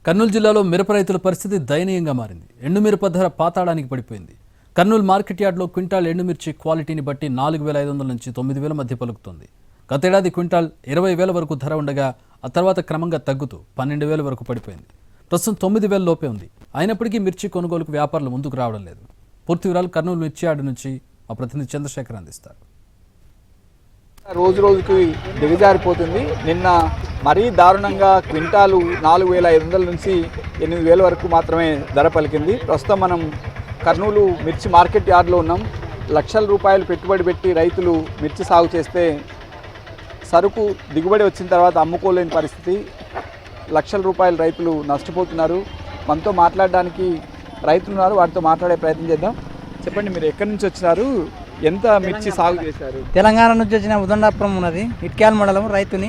కర్నూలు జిల్లాలో మిరప రైతుల పరిస్థితి దయనీయంగా మారింది. ఎండుమిరప ధర పాతాళానికి పడిపోయింది. కర్నూలు మార్కెట్ యార్డ్లో క్వింటాల్ ఎండుమిర్చి క్వాలిటీని బట్టి 4,500 నుంచి 9,000 మధ్య పలుకుతుంది. గతేడాది క్వింటాల్ 20,000 వరకు ధర ఉండగా ఆ తర్వాత క్రమంగా తగ్గుతూ 12,000 వరకు పడిపోయింది. ప్రస్తుతం 9,000 లోపే ఉంది. అయినప్పటికీ మిర్చి కొనుగోలుకు వ్యాపారులు ముందుకు రావడం లేదు. పూర్తి వివరాలు కర్నూలు మిర్చి యార్డ్ నుంచి మా ప్రతినిధి చంద్రశేఖర్ అందిస్తారు. రోజు రోజుకి దిగజారిపోతుంది. నిన్న మరీ దారుణంగా క్వింటాలు 4,500 నుంచి 8,000 వరకు మాత్రమే ధర పలికింది. ప్రస్తుతం మనం కర్నూలు మిర్చి మార్కెట్ యార్డ్లో ఉన్నాం. లక్షల రూపాయలు పెట్టుబడి పెట్టి రైతులు మిర్చి సాగు చేస్తే సరుకు దిగుబడి వచ్చిన తర్వాత అమ్ముకోలేని పరిస్థితి. లక్షల రూపాయలు రైతులు నష్టపోతున్నారు. మనతో మాట్లాడడానికి రైతులు ఉన్నారు, వాటితో మాట్లాడే ప్రయత్నం చేద్దాం. చెప్పండి, మీరు ఎక్కడి నుంచి వచ్చినారు, ఎంత మిర్చి సాగు చేశారు? తెలంగాణ నుంచి వచ్చిన ఉదండాపురం ఉన్నది, ఇట్క్యాల మండలం. రైతుని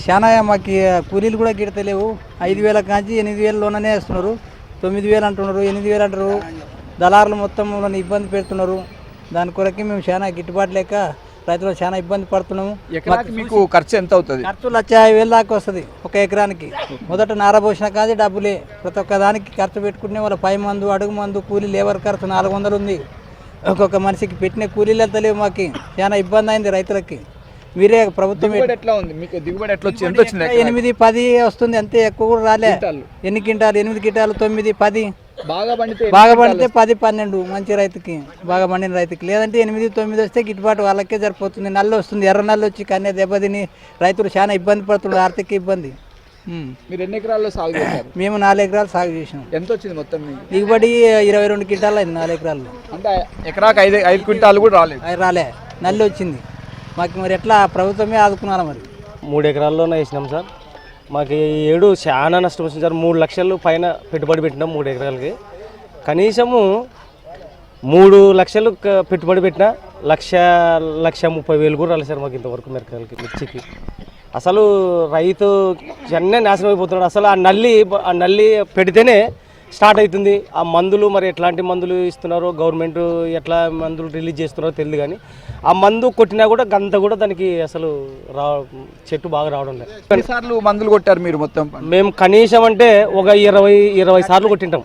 చాలా మాకు కూలీలు కూడా గిడతలేవు. 5,000 కాంచి 8,000లోనే వేస్తున్నారు. 9,000 అంటున్నారు, 8,000 అంటారు. దళారులు మొత్తం ఇబ్బంది పెడుతున్నారు. దాని కొరకే మేము చాలా గిట్టుబాటు లేక రైతులు చాలా ఇబ్బంది పడుతున్నాము. మీకు ఖర్చు ఎంత అవుతుంది? ఖర్చు 1,50,000 దాకా వస్తుంది ఒక ఎకరానికి. మొదట నారబోసిన కాదు డబ్బులే. ప్రతి ఒక్క దానికి ఖర్చు పెట్టుకుంటే వాళ్ళ పై మందు, అడుగు మందు, కూలీ, లేబర్ ఖర్చు 400 ఉంది. ఒక్కొక్క మనిషికి పెట్టిన కూలీలు వెళ్తలేవు. మాకు చాలా ఇబ్బంది అయింది రైతులకి. మీరే ప్రభుత్వం ఎట్లా ఉంది? మీకు దిగుబడి ఎట్లా వచ్చింది? ఎంత వచ్చింది? 8-10 వస్తుంది, అంతే. ఎక్కువ కూడా రాలే. ఎన్ని క్వింటాలు? 8 క్వింటాలు, 9-10. బాగా పండితే 10-12 మంచి రైతుకి, బాగా పండిన రైతుకి. లేదంటే 8-9 వస్తే గిట్టుబాటు వాళ్ళకే సరిపోతుంది. నల్లు వస్తుంది, ఎర్ర నల్లు వచ్చి కన్నే దెబ్బతిని రైతులు చాలా ఇబ్బంది పడుతున్నారు, ఆర్థిక ఇబ్బంది. మీరు ఎన్ని ఎకరాల్లో సాగు చేశారు? మేము 4 ఎకరాలు సాగు చేసినాం. ఎంత వచ్చింది మొత్తం? దిగుబడి 22 క్వింటాలు అయింది 4 ఎకరాల్లో. అంటే ఎకరాకు 5 క్వింటాలు కూడా రాలే, నల్లు వచ్చింది మాకు. మరి ఎట్లా ప్రభుత్వమే ఆదుకున్నారా? మరి 3 ఎకరాల్లోనే వేసినాం సార్. మాకు ఈ ఏడు చాలా నష్టం వచ్చింది సార్. 3 లక్షలు పైన పెట్టుబడి పెట్టినాం 3 ఎకరాలకి. కనీసము 3 లక్షలు పెట్టుబడి పెట్టినా 1,30,000 కూడా రాలేదు సార్ మాకు ఇంతవరకు మిరపకాయలకి, మిర్చికి. అసలు రైతు చెన్నే నాశనం అయిపోతున్నాడు. అసలు ఆ నల్లి పెడితేనే స్టార్ట్ అవుతుంది. ఆ మందులు మరి ఎట్లాంటి మందులు ఇస్తున్నారో, గవర్నమెంట్ ఎట్లా మందులు రిలీజ్ చేస్తున్నారో తెలియదు. కానీ ఆ మందు కొట్టినా కూడా గంత కూడా దానికి అసలు చెట్టు బాగా రావడం లేదు. ఎన్నిసార్లు మందులు కొట్టారు మీరు మొత్తం? మేము కనీసం అంటే ఒక 20 సార్లు కొట్టింటాం.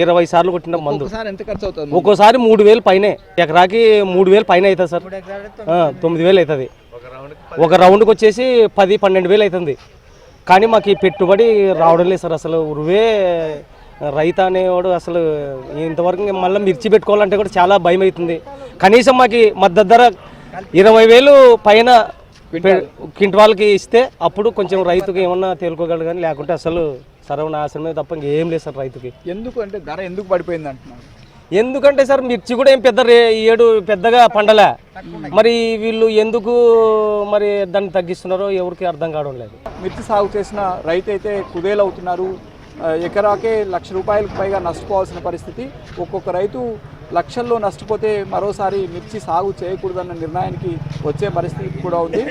20 సార్లు కొట్టినాం మందు. ఎంత ఖర్చు అవుతుంది? ఒక్కోసారి 3,000 పైనే. ఎకరాకి 3,000 పైన అవుతుంది సార్. 9,000 అవుతుంది. ఒక రౌండ్కి వచ్చేసి 10-12,000 అవుతుంది. కానీ మాకు ఈ పెట్టుబడి రావడం లేదు సార్. అసలు ఉరువే రైతు అనేవాడు అసలు ఇంతవరకు మళ్ళీ మిర్చి పెట్టుకోవాలంటే కూడా చాలా భయం అవుతుంది. కనీసం మాకు మద్దతు ధర 20,000 పైన క్వింటాల్కి ఇస్తే అప్పుడు కొంచెం రైతుకి ఏమన్నా తేలుకోగలడు. కానీ లేకుంటే అసలు సర్వనాశనమే తప్ప ఇంకేం లేదు సార్ రైతుకి. ఎందుకు అంటే ధర ఎందుకు పడిపోయింది అంటున్నారు? ఎందుకంటే సార్ మిర్చి కూడా ఏం ఏడు పెద్దగా పండలే. మరి వీళ్ళు ఎందుకు మరి దాన్ని తగ్గిస్తున్నారో ఎవరికి అర్థం కావడం లేదు. మిర్చి సాగు చేసిన రైతు అయితే కుదేలవుతున్నారు. ఎకరాకే 1,00,000 రూపాయలకు పైగా నష్టపోవాల్సిన పరిస్థితి. ఒక్కొక్క రైతు లక్షల్లో నష్టపోతే మరోసారి మిర్చి సాగు చేయకూడదన్న నిర్ణయానికి వచ్చే పరిస్థితి కూడా ఉంది.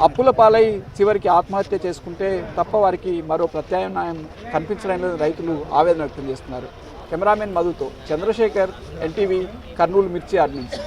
అప్పుల పాలై చివరికి ఆత్మహత్య చేసుకుంటే తప్ప వారికి మరో ప్రత్యామ్నాయం కనిపించడం లేదు. రైతులు ఆవేదన వ్యక్తం చేస్తున్నారు. కెమెరామెన్ మధుతో చంద్రశేఖర్, ఎన్టీవీ, కర్నూలు మిర్చి యార్డ్ నుంచి.